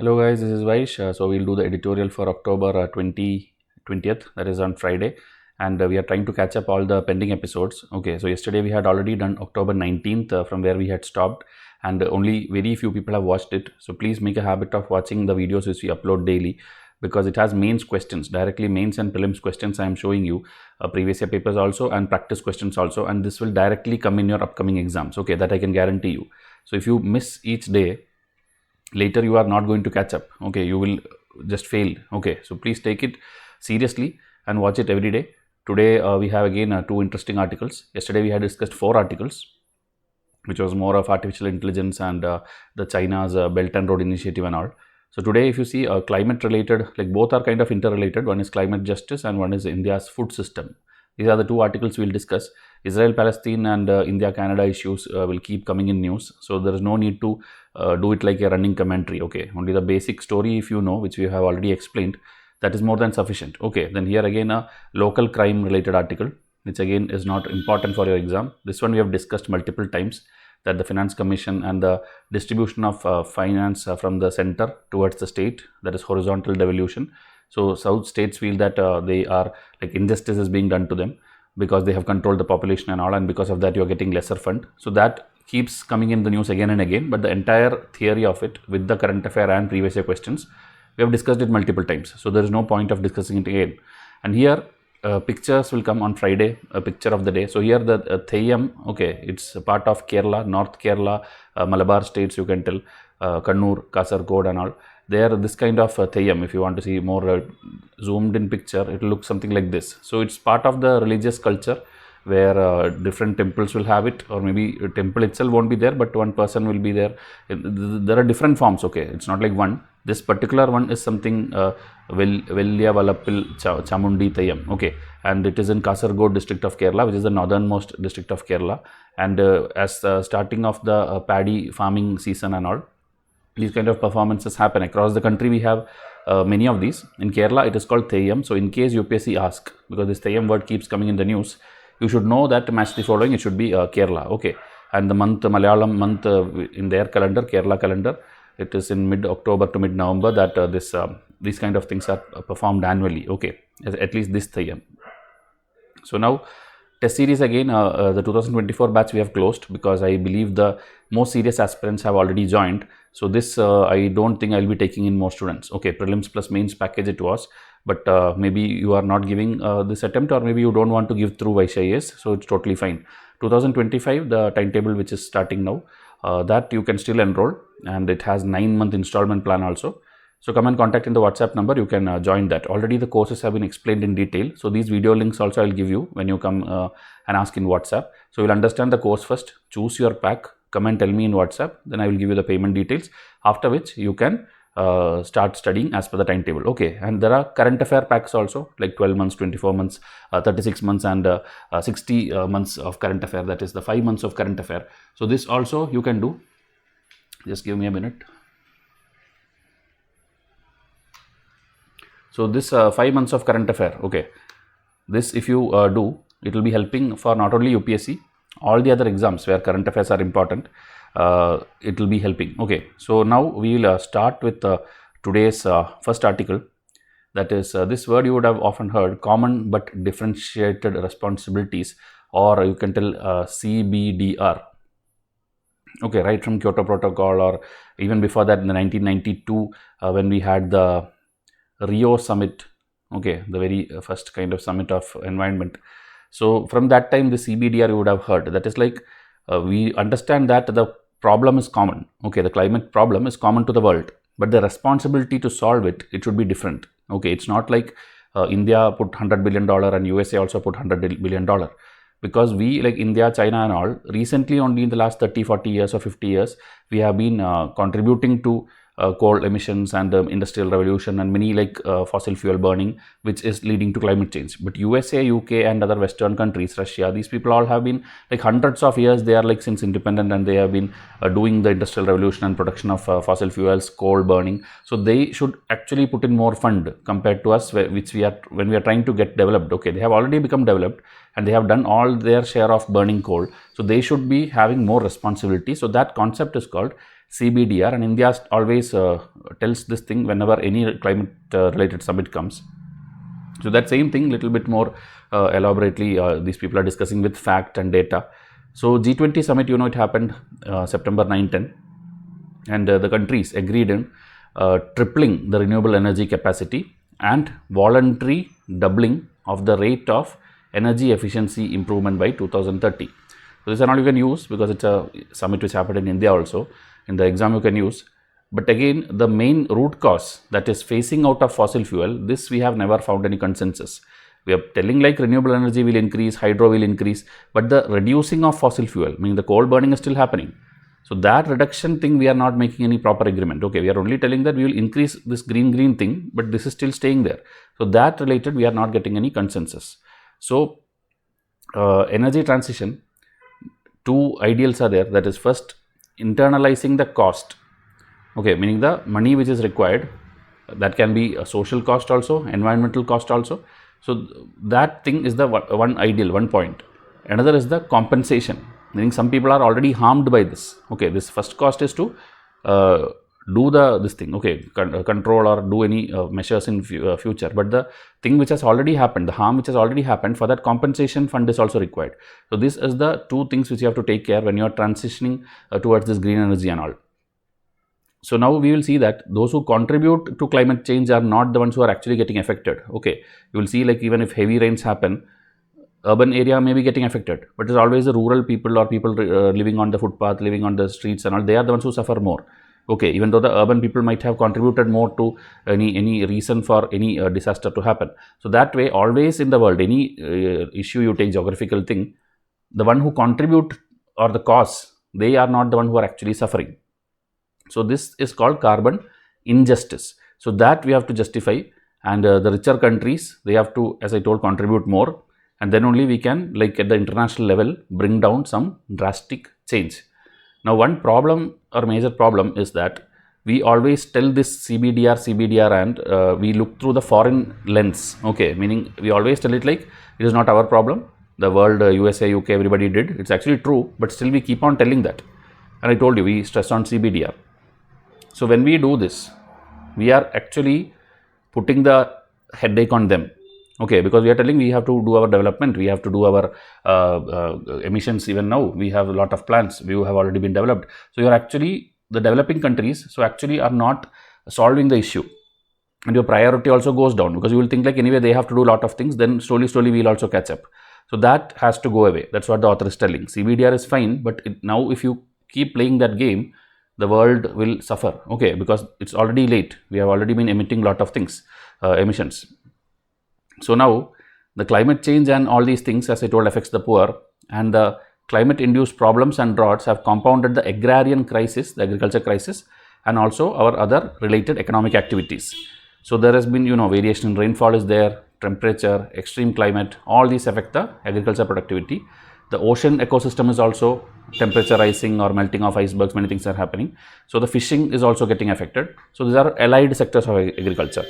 Hello guys, this is Vysh. So we'll do the editorial for October 20th, that is on Friday, and we are trying to catch up all the pending episodes. Okay, so yesterday we had already done October 19th from where we had stopped, and only very few people have watched it. So please make a habit of watching the videos which we upload daily, because it has mains questions, directly mains and prelims questions. I am showing you previous year papers also and practice questions also, and this will directly come in your upcoming exams. Okay, that I can guarantee you. So if you miss each day, later you are not going to catch up. Okay, you will just fail. Okay, so please take it seriously and watch it every day. Today we have again two interesting articles. Yesterday we had discussed 4 articles, which was more of artificial intelligence and the China's Belt and Road Initiative and all. So today if you see climate related, like both are kind of interrelated. One is climate justice and one is India's food system. These are the 2 articles we will discuss. Israel, Palestine and India, Canada issues will keep coming in news. So there is no need to do it like a running commentary. Okay, only the basic story if you know, which we have already explained, that is more than sufficient. Okay, then here again a local crime related article, which again is not important for your exam. This one we have discussed multiple times, that the Finance Commission and the distribution of finance from the center towards the state, that is horizontal devolution. So South states feel that they are like injustice is being done to them because they have controlled the population and all, and because of that you are getting lesser fund. So that keeps coming in the news again and again, but the entire theory of it with the current affair and previous year questions, we have discussed it multiple times. So there is no point of discussing it again. And here pictures will come on Friday, a picture of the day. So here the Theyyam, okay, it's a part of Kerala, North Kerala, Malabar states, you can tell, Kannur, Kasargod and all. There this kind of Theyyam, if you want to see more zoomed in picture, it will look something like this. So it's part of the religious culture where different temples will have it, or maybe a temple itself won't be there, but one person will be there. There are different forms. Okay, it's not like one. This particular one is something Velya Valappil Chamundi Theyyam. Okay, and it is in Kasargod district of Kerala, which is the northernmost district of Kerala, and as starting of the paddy farming season and all, these kind of performances happen across the country. We have many of these. In Kerala it is called Theyyam. So in case UPSC ask, because this Theyyam word keeps coming in the news, you should know that to match the following, it should be Kerala. Okay, and the month, Malayalam month in their calendar, Kerala calendar, it is in mid-October to mid-November that these kind of things are performed annually. Okay, at least this Theyyam. So now test series again, the 2024 batch we have closed, because I believe the most serious aspirants have already joined. So this I don't think I'll be taking in more students. Okay, prelims plus mains package it was, but maybe you are not giving this attempt, or maybe you don't want to give through Vysh IAS, so it's totally fine. 2025, the timetable which is starting now, that you can still enroll, and it has 9-month installment plan also. So come and contact in the WhatsApp number, you can join that. Already the courses have been explained in detail. So these video links also I'll give you when you come and ask in WhatsApp. So you'll understand the course first, choose your pack, come and tell me in WhatsApp, then I will give you the payment details, after which you can start studying as per the timetable. Okay, and there are current affair packs also, like 12 months, 24 months, 36 months and 60 months of current affair, that is the 5 months of current affair. So this also you can do. Just give me a minute. So this 5 months of current affair, okay, this if you do, it will be helping for not only UPSC, all the other exams where current affairs are important, it will be helping. Okay, so now we will start with today's first article, that is this word you would have often heard, common but differentiated responsibilities, or you can tell CBDR. Okay, right from Kyoto Protocol, or even before that in the 1992 when we had the Rio summit, okay, the very first kind of summit of environment. So from that time the CBDR you would have heard, that is like we understand that the problem is common. Okay, the climate problem is common to the world, but the responsibility to solve it, it should be different. Okay, it's not like India put $100 billion and USA also put $100 billion, because we, like India, China and all, recently only in the last 30-40 years or 50 years, we have been contributing to coal emissions and industrial revolution and many like fossil fuel burning, which is leading to climate change. But USA, UK and other Western countries, Russia, these people all have been like hundreds of years, they are like since independent, and they have been doing the industrial revolution and production of fossil fuels, coal burning. So they should actually put in more fund compared to us, which we are, when we are trying to get developed. Okay, they have already become developed and they have done all their share of burning coal, so they should be having more responsibility. So that concept is called CBDR, and India always tells this thing whenever any climate related summit comes. So that same thing little bit more elaborately these people are discussing with fact and data. So G20 summit, it happened September 9-10, and the countries agreed in tripling the renewable energy capacity and voluntary doubling of the rate of energy efficiency improvement by 2030. So this is all you can use because it's a summit which happened in India also. In the exam you can use. But again, the main root cause, that is phasing out of fossil fuel, this we have never found any consensus. We are telling like renewable energy will increase, hydro will increase, but the reducing of fossil fuel, meaning the coal burning is still happening. So that reduction thing we are not making any proper agreement. Okay, we are only telling that we will increase this green thing, but this is still staying there. So that related we are not getting any consensus. So energy transition, two ideals are there. That is, first, internalizing the cost. Okay, meaning the money which is required, that can be a social cost also, environmental cost also. So that thing is the one ideal, one point. Another is the compensation, meaning some people are already harmed by this. Okay, this first cost is to do this thing, okay, control or do any measures in future. But the thing which has already happened, the harm which has already happened, for that compensation fund is also required. So this is the two things which you have to take care when you are transitioning towards this green energy and all. So now we will see that those who contribute to climate change are not the ones who are actually getting affected. Okay, you will see like even if heavy rains happen, urban area may be getting affected, but it's always the rural people or people living on the footpath, living on the streets and all, they are the ones who suffer more. Okay, even though the urban people might have contributed more to any reason for any disaster to happen. So that way, always in the world, any issue you take, geographical thing, the one who contribute or the cause, they are not the one who are actually suffering. So this is called carbon injustice. So that we have to justify, and the richer countries, they have to, as I told, contribute more, and then only we can, like at the international level, bring down some drastic change. Now one problem or major problem is that we always tell this CBDR and we look through the foreign lens. Okay, meaning we always tell it like it is not our problem. The world, USA, UK, everybody did. It's actually true, but still we keep on telling that. And I told you, we stress on CBDR. So when we do this, we are actually putting the headache on them. Okay, because we are telling we have to do our development, we have to do our emissions. Even now we have a lot of plans, we have already been developed. So you are actually, the developing countries, so actually are not solving the issue, and your priority also goes down, because you will think like anyway they have to do a lot of things, then slowly we will also catch up. So that has to go away. That's what the author is telling. CBDR is fine, but now if you keep playing that game, the world will suffer. Okay, because it's already late. We have already been emitting a lot of things, emissions. So now the climate change and all these things, as I told, affects the poor, and the climate induced problems and droughts have compounded the agrarian crisis, the agriculture crisis, and also our other related economic activities. So there has been, variation in rainfall is there, temperature, extreme climate, all these affect the agriculture productivity. The ocean ecosystem is also temperature rising or melting of icebergs, many things are happening. So the fishing is also getting affected. So these are allied sectors of agriculture.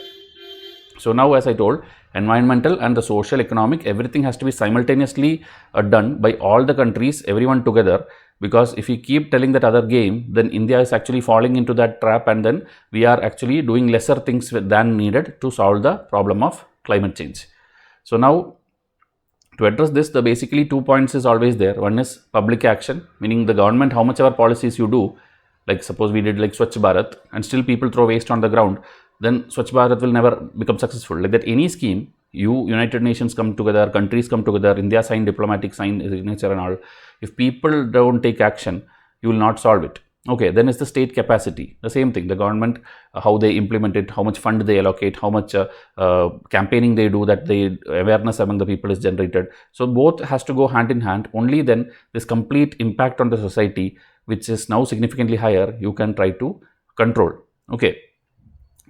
So now, as I told, environmental and the social, economic, everything has to be simultaneously done by all the countries, everyone together. Because if we keep telling that other game, then India is actually falling into that trap, and then we are actually doing lesser things than needed to solve the problem of climate change. So now, to address this, the basically 2 points is always there. One is public action, meaning the government, how much ever policies you do, like suppose we did like Swachh Bharat and still people throw waste on the ground, then Swachh Bharat will never become successful. Like that, any scheme, United Nations come together, countries come together, India sign diplomatic signature and all. If people don't take action, you will not solve it. Okay, then is the state capacity. The same thing, the government, how they implement it, how much fund they allocate, how much campaigning they do, that the awareness among the people is generated. So both has to go hand in hand. Only then this complete impact on the society, which is now significantly higher, you can try to control. Okay.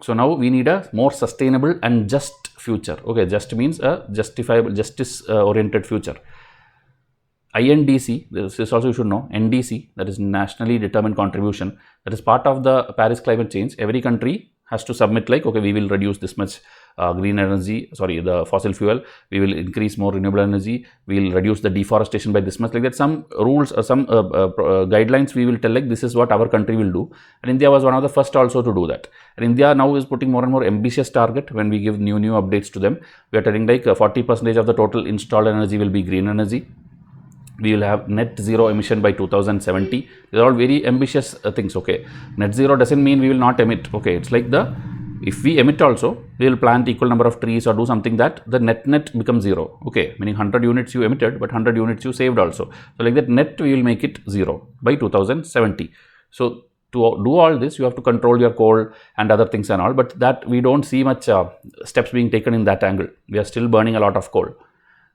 So now we need a more sustainable and just future. Okay, just means a justifiable, justice oriented future. INDC, this is also you should know, NDC, that is nationally determined contribution, that is part of the Paris climate change. Every country has to submit like, okay, we will reduce this much the fossil fuel, we will increase more renewable energy, we will reduce the deforestation by this much, like that. Some rules or some guidelines we will tell, like this is what our country will do. And India was one of the first also to do that. And India now is putting more and more ambitious target when we give new updates to them. We are telling like 40% of the total installed energy will be green energy. We will have net zero emission by 2070. These are all very ambitious things. Okay, net zero doesn't mean we will not emit. Okay, it's like if we emit also, we will plant equal number of trees or do something that the net becomes zero. Okay, meaning 100 units you emitted, but 100 units you saved also. So like that, net we will make it zero by 2070. So to do all this, you have to control your coal and other things and all, but that we don't see much steps being taken in that angle. We are still burning a lot of coal.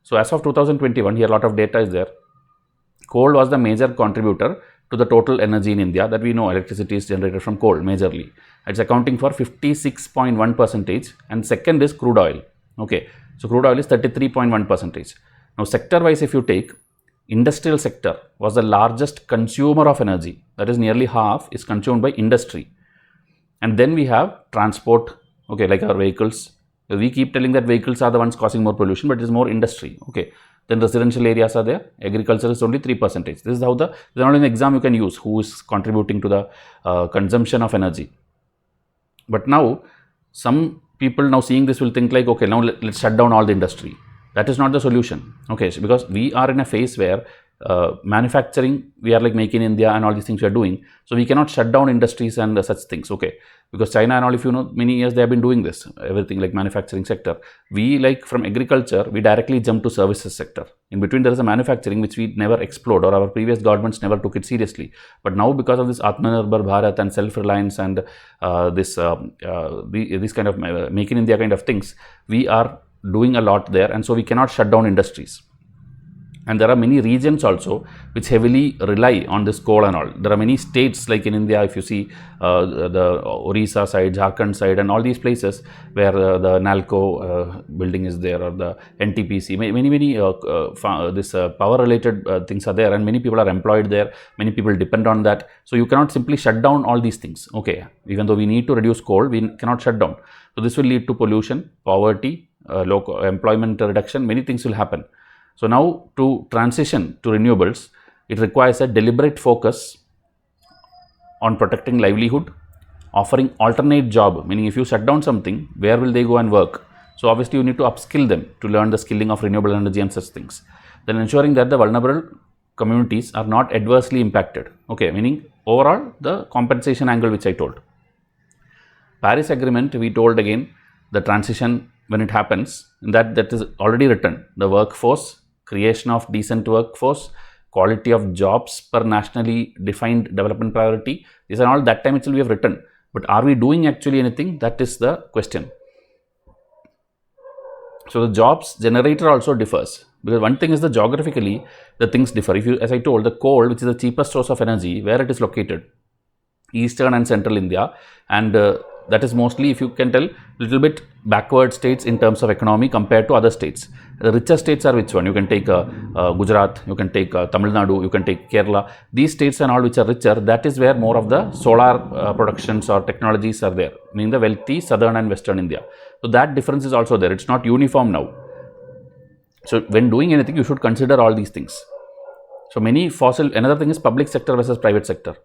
So as of 2021, here a lot of data is there. Coal was the major contributor to the total energy in India. That we know electricity is generated from coal majorly. It's accounting for 56.1%, and second is crude oil. Okay, so crude oil is 33.1%. Now sector wise, if you take, industrial sector was the largest consumer of energy. That is nearly half is consumed by industry. And then we have transport, okay, like our vehicles. We keep telling that vehicles are the ones causing more pollution, but it is more industry. Okay. Then residential areas are there. Agriculture is only 3%. This is how this is not an exam you can use who is contributing to the consumption of energy. But now some people now seeing this will think like, okay, now let's shut down all the industry. That is not the solution. Okay, so because we are in a phase where manufacturing, we are like Make in India and all these things we are doing. So we cannot shut down industries and such things. Okay, because China and all, if you know, many years they have been doing this, everything like manufacturing sector. We like from agriculture, we directly jump to services sector. In between there is a manufacturing which we never explored, or our previous governments never took it seriously. But now because of this Atmanirbhar Bharat and self-reliance and this kind of Make in India kind of things, we are doing a lot there, and so we cannot shut down industries. And there are many regions also which heavily rely on this coal and all. There are many states like in India, if you see the Orissa side, Jharkhand side and all these places where the NALCO building is there, or the NTPC, many power related things are there, and many people are employed there, many people depend on that. So you cannot simply shut down all these things. Okay, even though we need to reduce coal, we cannot shut down. So this will lead to pollution, poverty, low employment reduction, many things will happen. So now to transition to renewables, it requires a deliberate focus on protecting livelihood, offering alternate job, meaning if you shut down something, where will they go and work? So obviously you need to upskill them to learn the skilling of renewable energy and such things. Then ensuring that the vulnerable communities are not adversely impacted. Okay, meaning overall the compensation angle which I told. Paris Agreement, we told again, the transition when it happens, that is already written. The workforce, creation of decent workforce, quality of jobs per nationally defined development priority. These are all that time itself we have written. But are we doing actually anything? That is the question. So the jobs generator also differs, because one thing is the geographically the things differ. If you, as I told, the coal, which is the cheapest source of energy, where it is located, eastern and central India, and that is mostly, if you can tell, little bit backward states in terms of economy compared to other states. The richer states are which one? You can take Gujarat, you can take Tamil Nadu, you can take Kerala. These states and all which are richer, that is where more of the solar productions or technologies are there, meaning the wealthy southern and western India. So that difference is also there. It's not uniform now. So when doing anything, you should consider all these things. So many another thing is public sector versus private sector.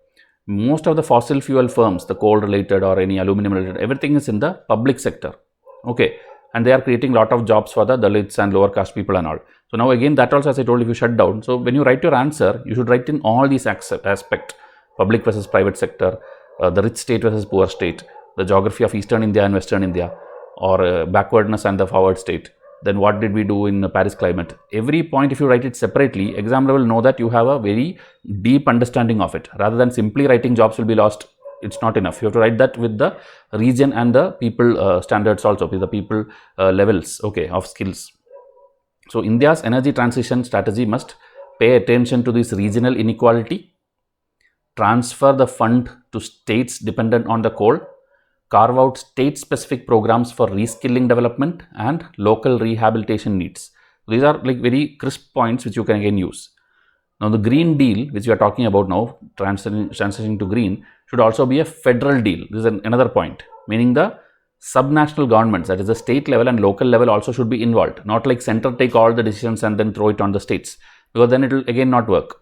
Most of the fossil fuel firms, the coal related or any aluminum related, everything is in the public sector. Okay, and they are creating a lot of jobs for the Dalits and lower caste people and all. So now again, that also, as I told, if you shut down, so when you write your answer, you should write in all these aspects: public versus private sector, the rich state versus poor state, the geography of eastern India and western India, or backwardness and the forward state. Then what did we do in the Paris climate? Every point, if you write it separately, examiner will know that you have a very deep understanding of it. Rather than simply writing jobs will be lost, it's not enough. You have to write that with the region and the people standards also, with the people levels, okay, of skills. So India's energy transition strategy must pay attention to this regional inequality, transfer the fund to states dependent on the coal, carve out state-specific programs for reskilling development and local rehabilitation needs. These are like very crisp points which you can again use. Now the Green Deal, which we are talking about now, transitioning to green, should also be a federal deal. This is another point, meaning the subnational governments, that is the state level and local level, also should be involved. Not like center take all the decisions and then throw it on the states, because then it will again not work.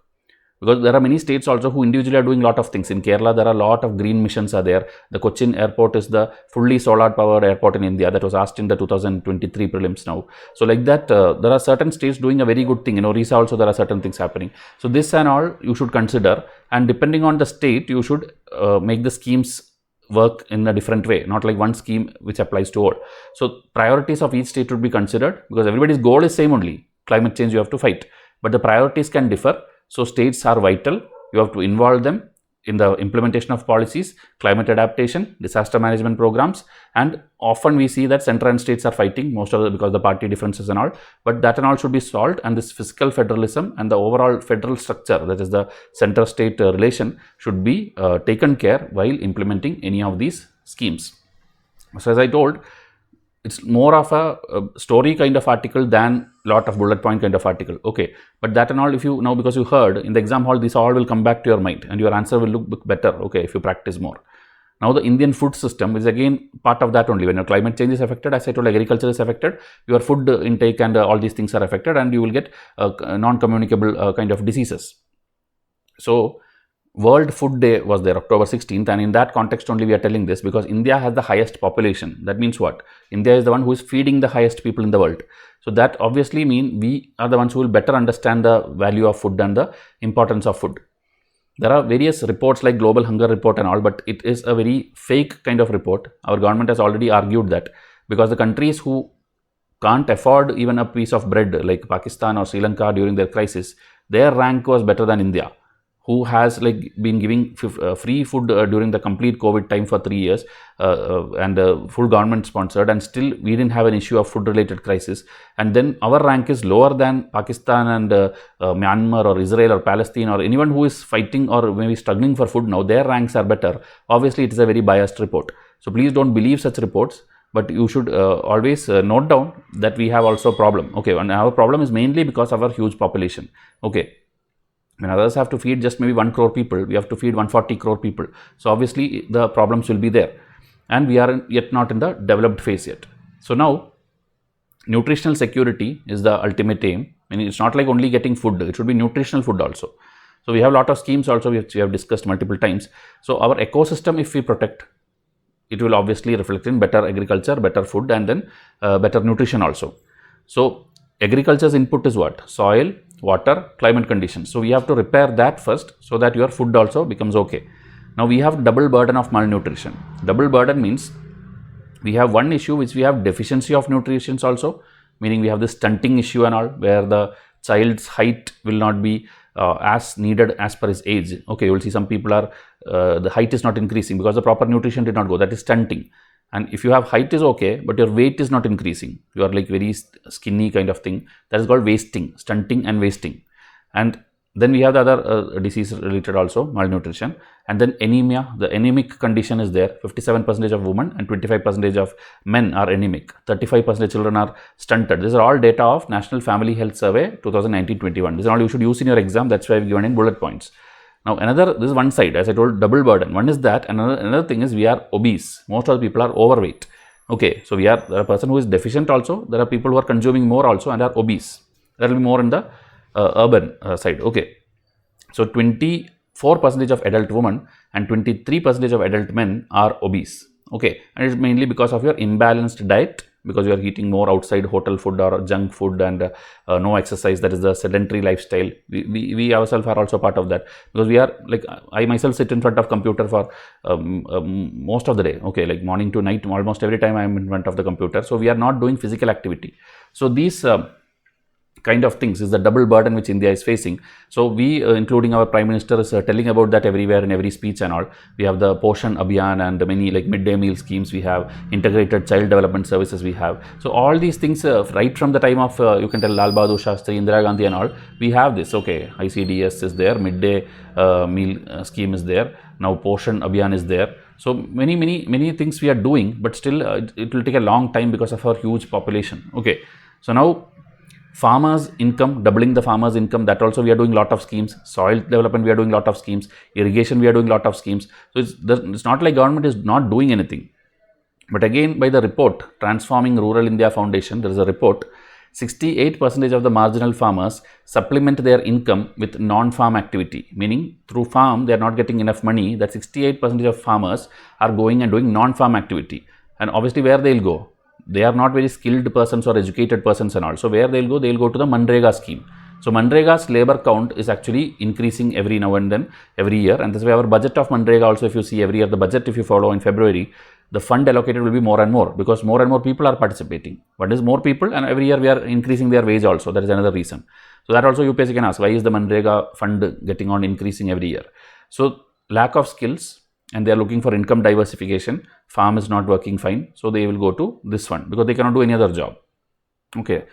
Because there are many states also who individually are doing a lot of things. In Kerala, there are a lot of green missions are there. The Cochin airport is the fully solar powered airport in India. That was asked in the 2023 prelims now. So like that, there are certain states doing a very good thing. In Orissa also there are certain things happening. So this and all you should consider, and depending on the state, you should make the schemes work in a different way, not like one scheme which applies to all. So priorities of each state should be considered, because everybody's goal is same only, climate change you have to fight, but the priorities can differ. So states are vital. You have to involve them in the implementation of policies, climate adaptation, disaster management programs, and often we see that center and states are fighting most of the, because of the party differences and all, but that and all should be solved, and this fiscal federalism and the overall federal structure, that is the center state relation, should be taken care while implementing any of these schemes. So as I told, it's more of a story kind of article than lot of bullet point kind of article. Okay, but that and all, if you now, because you heard in the exam hall, this all will come back to your mind and your answer will look better, okay, if you practice more. Now the Indian food system is again part of that only. When your climate change is affected, as I told, agriculture is affected, your food intake and all these things are affected, and you will get non-communicable kind of diseases. So World Food Day was there, October 16th, and in that context only we are telling this, because India has the highest population. That means what? India is the one who is feeding the highest people in the world. So that obviously means we are the ones who will better understand the value of food and the importance of food. There are various reports like Global Hunger Report and all, but it is a very fake kind of report. Our government has already argued that, because the countries who can't afford even a piece of bread, like Pakistan or Sri Lanka during their crisis, their rank was better than India, who has like been giving free food during the complete COVID time for 3 years and full government sponsored, and still we didn't have an issue of food related crisis. And then our rank is lower than Pakistan and Myanmar or Israel or Palestine or anyone who is fighting or maybe struggling for food now. Their ranks are better. Obviously it is a very biased report. So please don't believe such reports, but you should always note down that we have also a problem. Okay, and our problem is mainly because of our huge population. Okay. When others have to feed just maybe 1 crore people, we have to feed 140 crore people. So obviously the problems will be there, and we are yet not in the developed phase yet. So now nutritional security is the ultimate aim. I mean, it's not like only getting food, it should be nutritional food also. So we have a lot of schemes also which we have discussed multiple times. So our ecosystem, if we protect, it will obviously reflect in better agriculture, better food, and then better nutrition also. So agriculture's input is what? Soil, water, climate conditions. So we have to repair that first, so that your food also becomes okay. Now we have double burden of malnutrition. Double burden means we have one issue which we have deficiency of nutrition also, meaning we have this stunting issue and all, where the child's height will not be as needed as per his age. Okay, you will see some people are the height is not increasing because the proper nutrition did not go. That is stunting. And if you have height is okay, but your weight is not increasing, you are like very skinny kind of thing, that is called wasting, stunting and wasting. And then we have the other disease related also, malnutrition, and then anemia. The anemic condition is there. 57% of women and 25% of men are anemic. 35% children are stunted. These are all data of National Family Health Survey 2019-21. This is all you should use in your exam. That's why I've given in bullet points. Now this is one side, as I told, double burden. One is that, and another thing is we are obese. Most of the people are overweight. Okay, so there are a person who is deficient also. There are people who are consuming more also and are obese. That will be more in the urban side. Okay, so 24% of adult women and 23% of adult men are obese. Okay, and it's mainly because of your imbalanced diet, because you are eating more outside hotel food or junk food and no exercise. That is the sedentary lifestyle. We ourselves are also part of that, because we are like, I myself sit in front of computer for most of the day. Okay, like morning to night, almost every time I am in front of the computer. So we are not doing physical activity. So these kind of things is the double burden which India is facing. So we, including our Prime Minister, is telling about that everywhere in every speech and all. We have the Poshan Abhiyan and many like midday meal schemes. We have integrated child development services. We have, so all these things right from the time of you can tell Lal Bahadur Shastri, Indira Gandhi and all. We have this. Okay, ICDS is there, midday meal scheme is there. Now Poshan Abhiyan is there. So many things we are doing, but still it will take a long time because of our huge population. Okay, so now farmers' income, doubling the farmers' income, that also we are doing lot of schemes. Soil development, we are doing lot of schemes. Irrigation, we are doing lot of schemes. So it's not like government is not doing anything. But again, by the report, Transforming Rural India Foundation, there is a report, 68% of the marginal farmers supplement their income with non-farm activity, meaning through farm they are not getting enough money, that 68% of farmers are going and doing non-farm activity. And obviously where they will go? They are not very skilled persons or educated persons and all. So where they will go? They will go to the Manrega scheme. So Manrega's labor count is actually increasing every now and then, every year, and this is why our budget of Manrega also, if you see every year, the budget if you follow in February, the fund allocated will be more and more, because more and more people are participating. What is more people? And every year we are increasing their wage also. That is another reason. So that also UPSC can ask, why is the Manrega fund getting on increasing every year? So lack of skills, and they are looking for income diversification. Farm is not working fine, so they will go to this fund because they cannot do any other job. Okay.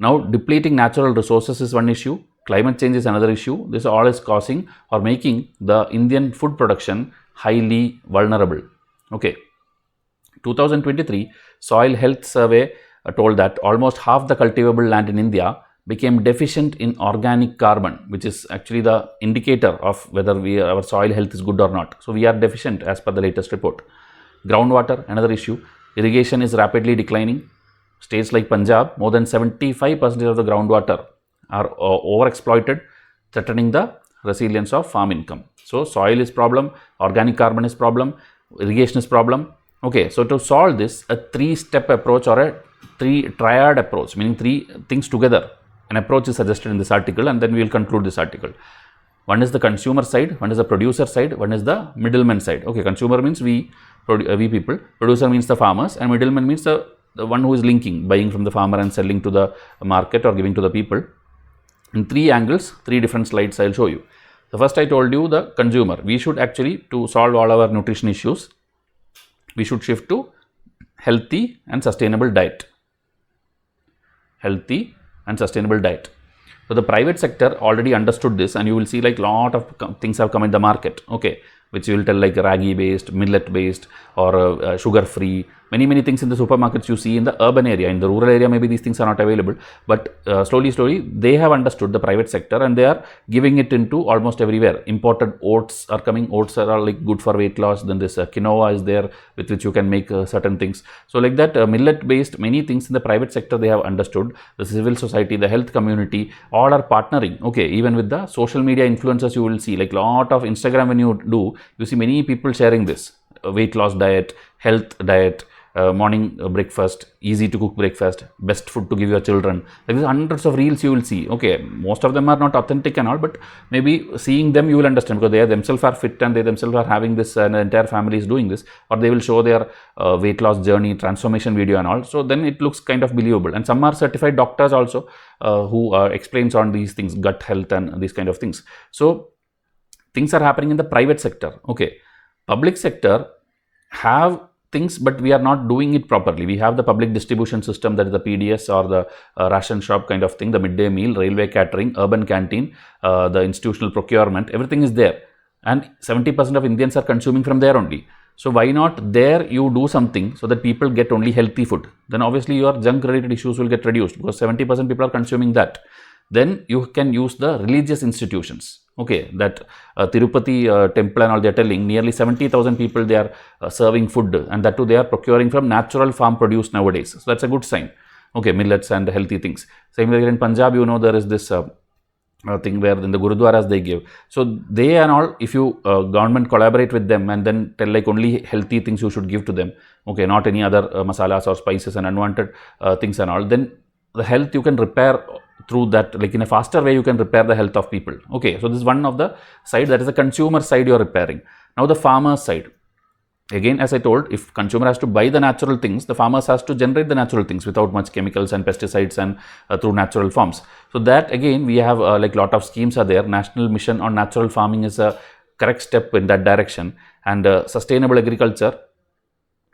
Now, depleting natural resources is one issue. Climate change is another issue. This all is causing or making the Indian food production highly vulnerable. Okay. 2023 Soil Health Survey told that almost half the cultivable land in India became deficient in organic carbon, which is actually the indicator of whether our soil health is good or not. So we are deficient as per the latest report. Groundwater, another issue. Irrigation is rapidly declining. States like Punjab, more than 75% of the groundwater are overexploited, threatening the resilience of farm income. So soil is problem, organic carbon is problem, irrigation is problem. Okay, so to solve this, a three-step approach or a three-triad approach, meaning three things together, an approach is suggested in this article, and then we will conclude this article. One is the consumer side, one is the producer side, one is the middleman side. Okay, consumer means we people, producer means the farmers, and middleman means the one who is linking, buying from the farmer and selling to the market or giving to the people. In three angles, three different slides I will show you. The first I told you, the consumer. We should actually, to solve all our nutrition issues, we should shift to healthy and sustainable diet. Healthy and sustainable diet. So the private sector already understood this, and you will see like lot of things have come in the market. Okay, which you will tell like ragi based, millet based, or sugar free. Many things in the supermarkets you see in the urban area. In the rural area, maybe these things are not available. But slowly, they have understood the private sector, and they are giving it into almost everywhere. Imported oats are coming. Oats are like good for weight loss. Then this quinoa is there, with which you can make certain things. So like that, millet based, many things in the private sector they have understood. The civil society, the health community, all are partnering. Okay, even with the social media influencers, you will see like lot of Instagram when you see many people sharing this weight loss diet, health diet, morning breakfast, easy to cook breakfast, best food to give your children. There is hundreds of reels you will see. Okay, most of them are not authentic and all, but maybe seeing them you will understand, because they themselves are fit and they themselves are having this, and the entire family is doing this, or they will show their weight loss journey, transformation video and all. So then it looks kind of believable. And some are certified doctors also who explains on these things, gut health and these kind of things. So things are happening in the private sector. Okay, public sector have things, but we are not doing it properly. We have the public distribution system, that is the PDS or the ration shop kind of thing, the midday meal, railway catering, urban canteen, the institutional procurement, everything is there. And 70% of Indians are consuming from there only. So why not there you do something so that people get only healthy food? Then obviously your junk related issues will get reduced, because 70% people are consuming that. Then you can use the religious institutions. Okay, that Tirupati temple and all, they are telling nearly 70,000 people they are serving food, and that too they are procuring from natural farm produce nowadays. So that's a good sign. Okay, millets and healthy things. Same way in Punjab, you know, there is this thing where in the Gurudwaras they give. So they and all, if you government collaborate with them and then tell like only healthy things you should give to them. Okay, not any other masalas or spices and unwanted things and all. Then the health you can repair through that, like in a faster way you can repair the health of people. Okay, so this is one of the side, that is the consumer side you are repairing. Now the farmer side. Again, as I told, if consumer has to buy the natural things, the farmers has to generate the natural things without much chemicals and pesticides and through natural forms. So that again we have like lot of schemes are there. National Mission on Natural Farming is a correct step in that direction. And sustainable agriculture,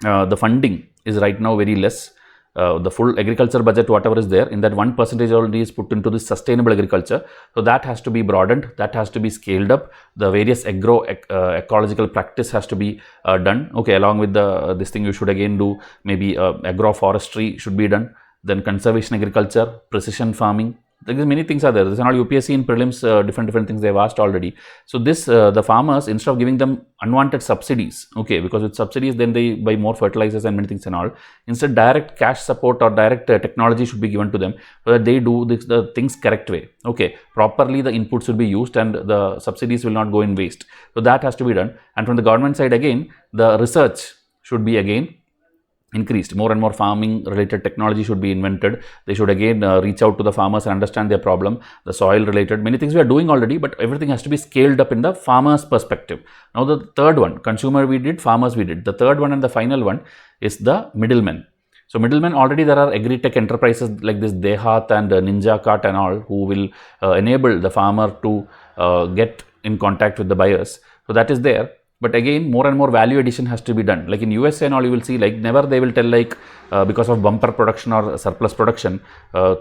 the funding is right now very less. The full agriculture budget, whatever is there, in that 1% already is put into this sustainable agriculture. So that has to be broadened, that has to be scaled up. The various ecological practice has to be done. Okay, along with this thing you should again do, maybe agroforestry should be done. Then conservation agriculture, precision farming, many things are there. There's all UPSC in prelims, different things they've asked already. So this, the farmers, instead of giving them unwanted subsidies, okay, because with subsidies then they buy more fertilizers and many things and all, instead direct cash support or direct technology should be given to them so that they do the things correct way, okay, properly the inputs will be used and the subsidies will not go in waste. So that has to be done. And from the government side again, the research should be again increased. More and more farming related technology should be invented. They should again reach out to the farmers and understand their problem, the soil related, many things we are doing already, but everything has to be scaled up in the farmer's perspective. Now the third one, consumer we did, farmers we did. The third one and the final one is the middlemen. So middlemen, already there are agri-tech enterprises like this Dehat and Ninja Cart and all who will enable the farmer to get in contact with the buyers. So that is there. But again, more and more value addition has to be done. Like in USA and all, you will see like never they will tell like because of bumper production or surplus production,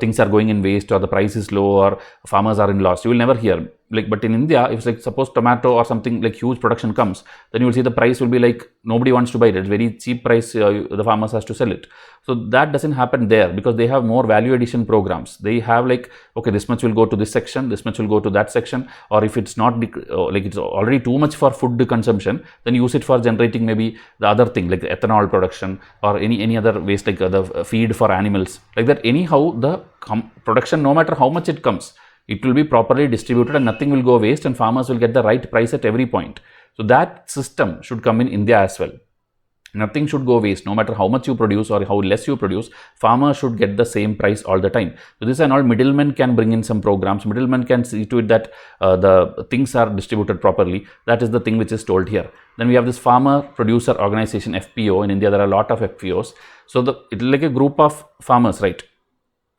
things are going in waste or the price is low or farmers are in loss. You will never hear. Like, but in India, if it's like suppose tomato or something like huge production comes, then you will see the price will be like nobody wants to buy it. It's very cheap price. The farmers has to sell it. So that doesn't happen there because they have more value addition programs. They have like, okay, this much will go to this section, this much will go to that section, or if it's not like it's already too much for food consumption, then use it for generating maybe the other thing like ethanol production or any other waste like the feed for animals. Like that, anyhow, the production, no matter how much it comes, it will be properly distributed and nothing will go waste and farmers will get the right price at every point. So that system should come in India as well. Nothing should go waste. No matter how much you produce or how less you produce, farmers should get the same price all the time. So this and all, middlemen can bring in some programs. Middlemen can see to it that the things are distributed properly. That is the thing which is told here. Then we have this farmer producer organization, FPO. In India, there are a lot of FPOs. So it is like a group of farmers, right?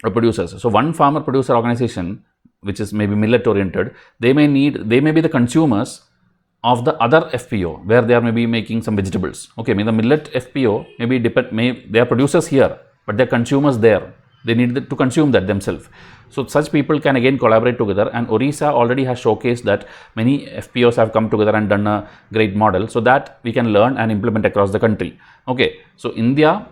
Or producers. So one farmer producer organization, which is maybe millet oriented, they may be the consumers of the other FPO where they are maybe making some vegetables. Okay, the millet FPO maybe they are producers here, but they are consumers there. They need to consume that themselves. So such people can again collaborate together, and Orissa already has showcased that many FPOs have come together and done a great model, so that we can learn and implement across the country. Okay, so India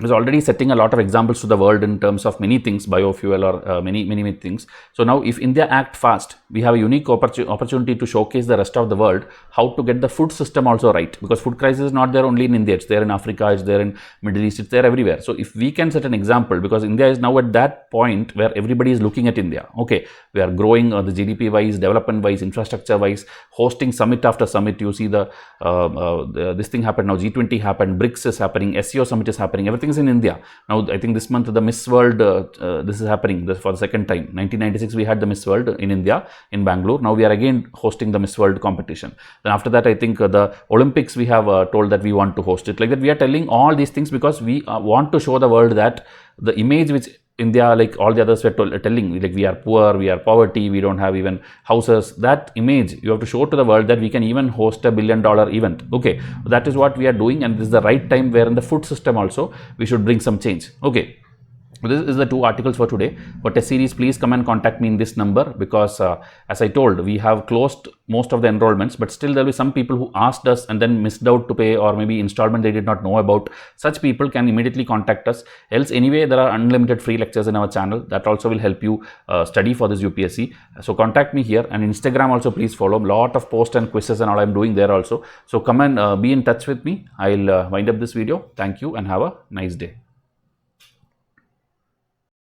is already setting a lot of examples to the world in terms of many things, biofuel or many things. So now if India act fast, we have a unique opportunity to showcase the rest of the world how to get the food system also right, because food crisis is not there only in India, it's there in Africa, it's there in Middle East, it's there everywhere. So if we can set an example, because India is now at that point where everybody is looking at India. Okay, we are growing the GDP wise, development wise, infrastructure wise, hosting summit after summit. You see this thing happened now, G20 happened, BRICS is happening, SEO summit is happening, everything is in India. Now I think this month the Miss World, this is happening for the second time. 1996 we had the Miss World in India, in Bangalore. Now we are again hosting the Miss World competition. Then after that I think the Olympics we have told that we want to host it. Like that we are telling all these things because we want to show the world that the image which India, like all the others were telling, like we are poor, we are poverty, we don't have even houses. That image you have to show to the world that we can even host $1 billion event. Okay, that is what we are doing, and this is the right time where in the food system also we should bring some change. Okay. This is the 2 articles for today. For test series, please come and contact me in this number, because as I told, we have closed most of the enrollments, but still there will be some people who asked us and then missed out to pay, or maybe installment they did not know about. Such people can immediately contact us. Else anyway, there are unlimited free lectures in our channel that also will help you study for this UPSC. So contact me here, and Instagram also please follow. A lot of posts and quizzes and all I am doing there also. So come and be in touch with me. I'll wind up this video. Thank you and have a nice day.